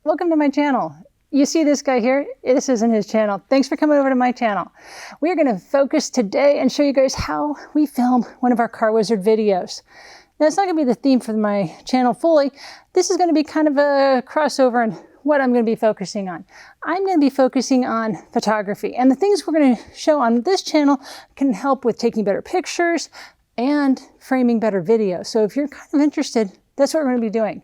Welcome to my channel. You see this guy here? This isn't his channel. Thanks for coming over to my channel. We are going to focus today and show you guys how we film one of our Car Wizard videos. Now, it's not going to be the theme for my channel fully. This is going to be kind of a crossover in what I'm going to be focusing on. I'm going to be focusing on photography, and the things we're going to show on this channel can help with taking better pictures and framing better videos. So if you're kind of interested, that's what we're going to be doing.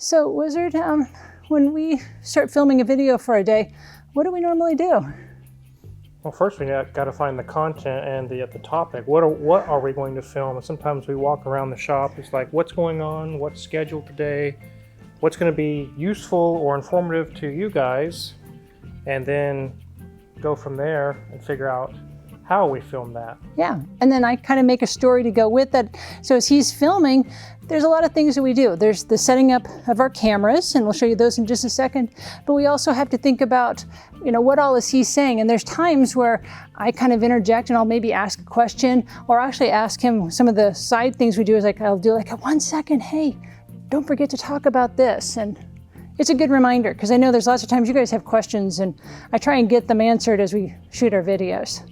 So Wizard, when we start filming a video for a day, what do we normally do? Well, first we got to find the content and the topic. What are we going to film? And sometimes we walk around the shop. It's like, what's going on? What's scheduled today? What's going to be useful or informative to you guys? And then go from there and figure out how we film that. Yeah, and then I kind of make a story to go with that. So as he's filming, there's a lot of things that we do. There's the setting up of our cameras, and we'll show you those in just a second. But we also have to think about, what all is he saying? And there's times where I kind of interject and I'll maybe ask a question, or actually ask him some of the side things we do is like, I'll do like a 1 second, hey, don't forget to talk about this. And it's a good reminder, because I know there's lots of times you guys have questions and I try and get them answered as we shoot our videos.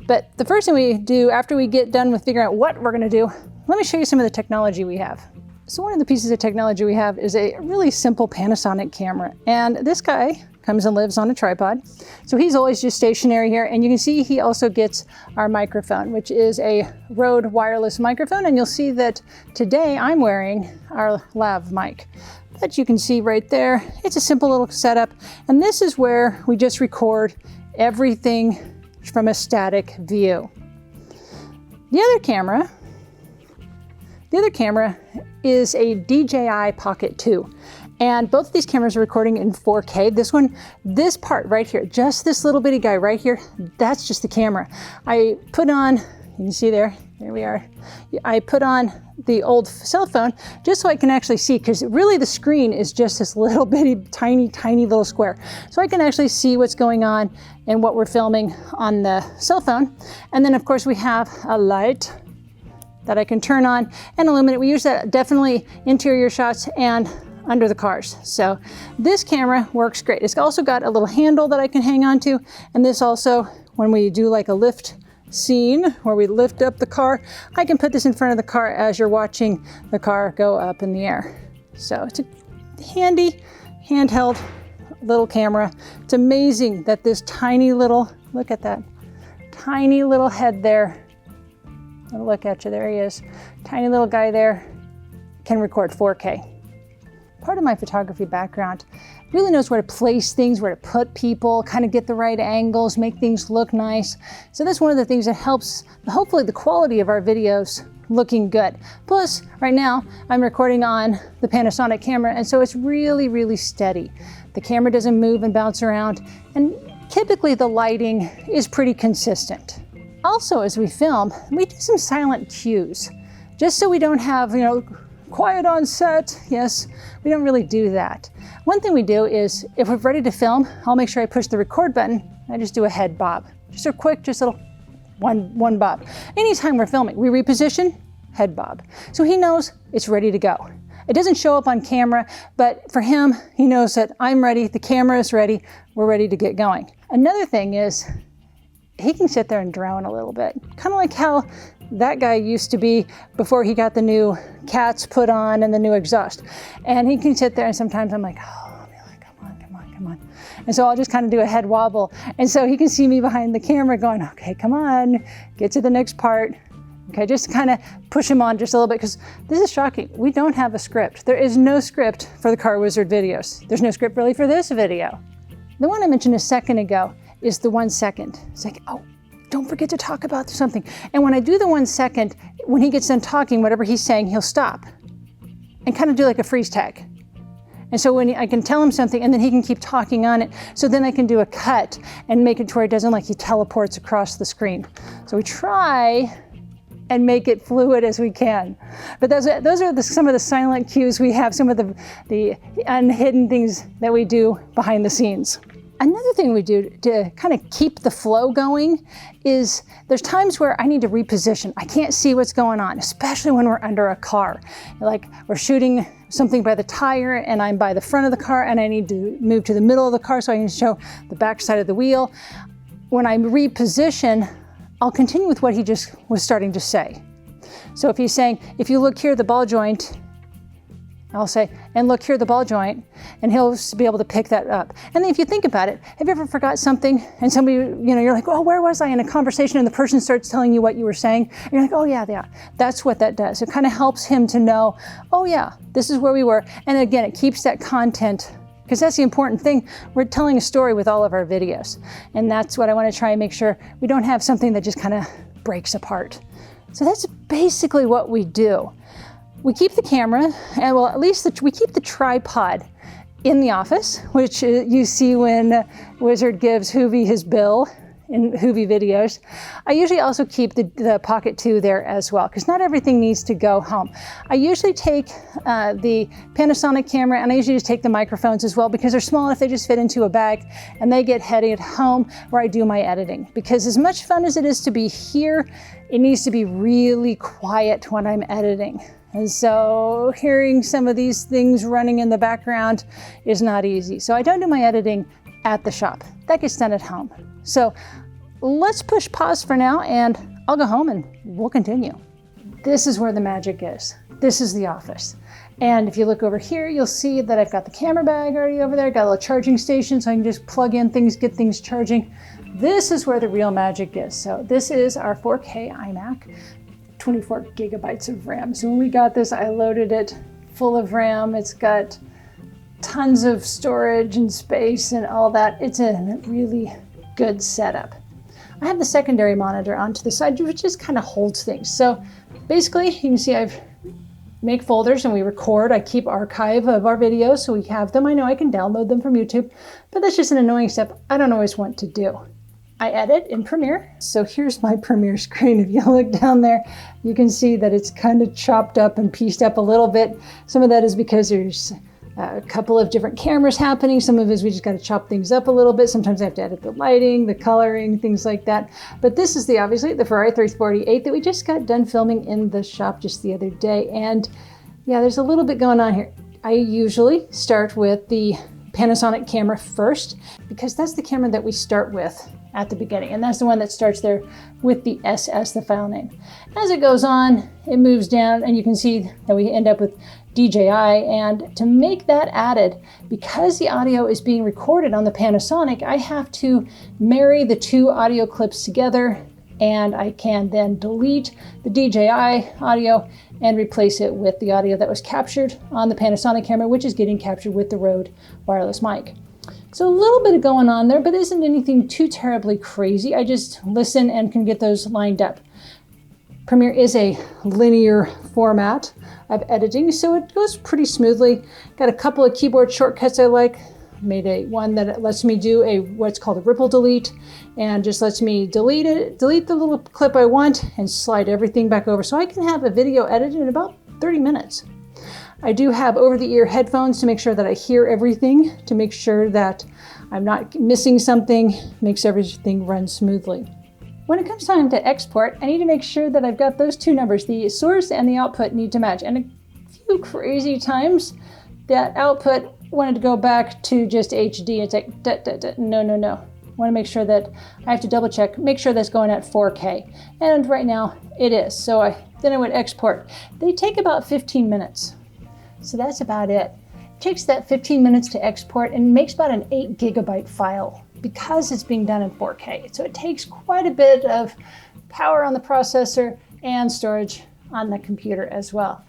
But the first thing we do after we get done with figuring out what we're going to do, let me show you some of the technology we have. So one of the pieces of technology we have is a really simple Panasonic camera. And this guy comes and lives on a tripod. So he's always just stationary here. And you can see he also gets our microphone, which is a Rode wireless microphone. And you'll see that today I'm wearing our lav mic. But you can see right there, it's a simple little setup. And this is where we just record everything from a static view. The other camera is a DJI Pocket 2. And both of these cameras are recording in 4K. This part right here, just this little bitty guy right here, that's just the camera. I put on, you can see there we are. I put on the old cell phone just so I can actually see, because really the screen is just this little bitty, tiny little square. So I can actually see what's going on and what we're filming on the cell phone. And then of course we have a light that I can turn on and illuminate. We use that definitely interior shots and under the cars. So this camera works great. It's also got a little handle that I can hang on to. And this also, when we do like a lift scene where we lift up the car, I can put this in front of the car as you're watching the car go up in the air. So it's a handy handheld little camera. It's amazing that this tiny little, look at that, tiny little head there. I'll look at you, there he is. Tiny little guy there can record 4K. Part of my photography background really knows where to place things, where to put people, kind of get the right angles, make things look nice. So that's one of the things that helps, hopefully, the quality of our videos looking good. Plus, right now, I'm recording on the Panasonic camera, and so it's really steady. The camera doesn't move and bounce around, and typically the lighting is pretty consistent. Also, as we film, we do some silent cues, just so we don't have, quiet on set. Yes, we don't really do that. One thing we do is, if we're ready to film, I'll make sure I push the record button. I just do a head bob. Just a quick, just a little one bob. Anytime we're filming, we reposition, head bob. So he knows it's ready to go. It doesn't show up on camera, but for him, he knows that I'm ready, the camera is ready, we're ready to get going. Another thing is, he can sit there and drone a little bit. Kind of like how that guy used to be before he got the new cats put on and the new exhaust. And he can sit there, and sometimes I'm like, oh, come on. And so I'll just kind of do a head wobble. And so he can see me behind the camera going, okay, come on, get to the next part. Okay, just kind of push him on just a little bit, because this is shocking. We don't have a script. There is no script for the Car Wizard videos. There's no script really for this video. The one I mentioned a second ago is the 1 second. It's like, oh, don't forget to talk about something. And when I do the 1 second, when he gets done talking, whatever he's saying, he'll stop and kind of do like a freeze tag. And so when I can tell him something, and then he can keep talking on it, so then I can do a cut and make it to where it doesn't, like, he teleports across the screen. So we try and make it fluid as we can. But those are some of the silent cues we have, some of the unhidden things that we do behind the scenes. Another thing we do to kind of keep the flow going is there's times where I need to reposition. I can't see what's going on, especially when we're under a car. Like we're shooting something by the tire and I'm by the front of the car and I need to move to the middle of the car so I can show the back side of the wheel. When I reposition, I'll continue with what he just was starting to say. So if he's saying, if you look here, the ball joint, I'll say, and look here, the ball joint, and he'll be able to pick that up. And then if you think about it, have you ever forgot something and somebody, you're like, oh, where was I in a conversation, and the person starts telling you what you were saying, and you're like, oh yeah. That's what that does. It kind of helps him to know, oh yeah, this is where we were. And again, it keeps that content, because that's the important thing. We're telling a story with all of our videos. And that's what I want to try and make sure we don't have something that just kind of breaks apart. So that's basically what we do. We keep the camera, and well, at least we keep the tripod in the office, which you see when Wizard gives Hoovie his bill in Hoovie videos. I usually also keep the Pocket 2 there as well, because not everything needs to go home. I usually take the Panasonic camera, and I usually just take the microphones as well, because they're small enough they just fit into a bag, and they get headed home where I do my editing. Because as much fun as it is to be here, it needs to be really quiet when I'm editing. And so hearing some of these things running in the background is not easy. So I don't do my editing at the shop. That gets done at home. So let's push pause for now, and I'll go home and we'll continue. This is where the magic is. This is the office. And if you look over here, you'll see that I've got the camera bag already over there. I've got a little charging station so I can just plug in things, get things charging. This is where the real magic is. So this is our 4K iMac. 24 gigabytes of RAM. So when we got this, I loaded it full of RAM. It's got tons of storage and space and all that. It's a really good setup. I have the secondary monitor onto the side, which just kind of holds things. So basically, you can see I've make folders and we record. I keep archive of our videos so we have them. I know I can download them from YouTube, but that's just an annoying step I don't always want to do. I edit in Premiere. So here's my Premiere screen. If you look down there, you can see that it's kind of chopped up and pieced up a little bit. Some of that is because there's a couple of different cameras happening. Some of it is we just got to chop things up a little bit. Sometimes I have to edit the lighting, the coloring, things like that. But this is obviously the Ferrari 348 that we just got done filming in the shop just the other day. And yeah, there's a little bit going on here. I usually start with the Panasonic camera first, because that's the camera that we start with at the beginning, and that's the one that starts there with the SS, the file name. As it goes on, it moves down, and you can see that we end up with DJI, and to make that added, because the audio is being recorded on the Panasonic, I have to marry the two audio clips together, and I can then delete the DJI audio and replace it with the audio that was captured on the Panasonic camera, which is getting captured with the Rode wireless mic. So a little bit of going on there, but isn't anything too terribly crazy. I just listen and can get those lined up. Premiere is a linear format of editing, so it goes pretty smoothly. Got a couple of keyboard shortcuts I like. Made one that lets me do what's called a ripple delete, and just lets me delete the little clip I want and slide everything back over. So I can have a video edited in about 30 minutes. I do have over-the-ear headphones to make sure that I hear everything, to make sure that I'm not missing something, makes everything run smoothly. When it comes time to export, I need to make sure that I've got those two numbers, the source and the output need to match. And a few crazy times, that output wanted to go back to just HD. It's like, no. I want to make sure that I have to double check, make sure that's going at 4K. And right now it is. So then I would export. They take about 15 minutes. So that's about it. It takes that 15 minutes to export and makes about an 8 gigabyte file because it's being done in 4K. So it takes quite a bit of power on the processor and storage on the computer as well.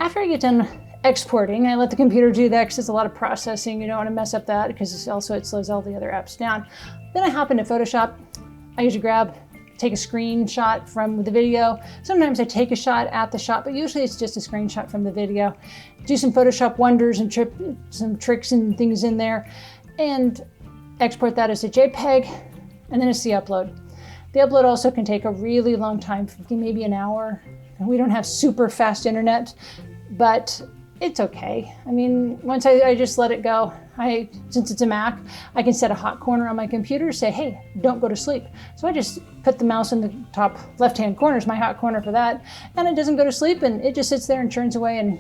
After I get done exporting, I let the computer do that because it's a lot of processing. You don't want to mess up that because it slows all the other apps down. Then I hop into Photoshop. I usually take a screenshot from the video. Sometimes I take a shot at the shot, but usually it's just a screenshot from the video. Do some Photoshop wonders and some tricks and things in there, and export that as a JPEG, and then it's the upload. The upload also can take a really long time, maybe an hour. We don't have super fast internet, but it's okay. I mean, once I just let it go. Since it's a Mac, I can set a hot corner on my computer, say, hey, don't go to sleep. So I just put the mouse in the top left-hand corner, is my hot corner for that, and it doesn't go to sleep, and it just sits there and churns away, and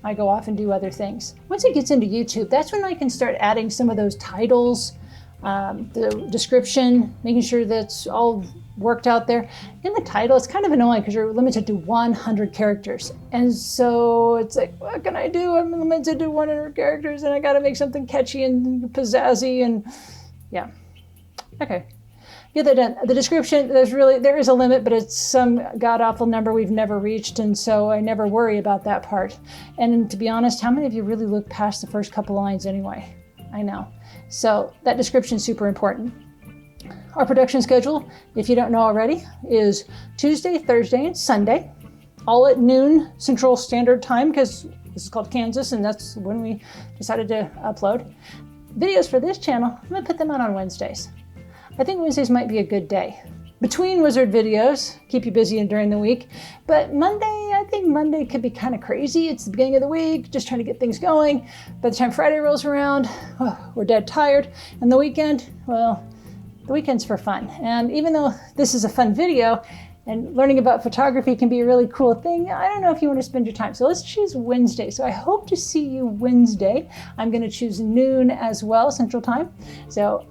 I go off and do other things. Once it gets into YouTube, that's when I can start adding some of those titles, the description, making sure that's all worked out there. In the title, it's kind of annoying because you're limited to 100 characters. And so it's like, what can I do? I'm limited to 100 characters and I got to make something catchy and pizzazzy and yeah. Okay. Get that done. The description, there is a limit, but it's some god-awful number we've never reached, and so I never worry about that part. And to be honest, how many of you really look past the first couple lines anyway? I know. So that description is super important. Our production schedule, if you don't know already, is Tuesday, Thursday, and Sunday, all at noon Central Standard Time, because this is called Kansas, and that's when we decided to upload. Videos for this channel, I'm going to put them out on Wednesdays. I think Wednesdays might be a good day. Between Wizard videos, keep you busy during the week, but Monday, I think Monday could be kind of crazy. It's the beginning of the week, just trying to get things going. By the time Friday rolls around, we're dead tired, and the weekend, well, the weekend's for fun. And even though this is a fun video and learning about photography can be a really cool thing, I don't know if you want to spend your time. So let's choose Wednesday. So I hope to see you Wednesday. I'm going to choose noon as well, Central Time. So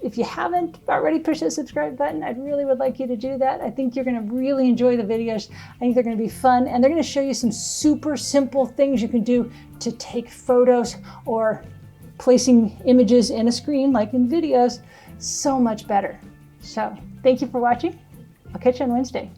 if you haven't already pushed the subscribe button, I really would like you to do that. I think you're going to really enjoy the videos. I think they're going to be fun, and they're going to show you some super simple things you can do to take photos or placing images in a screen like in videos so much better. So thank you for watching. I'll catch you on Wednesday.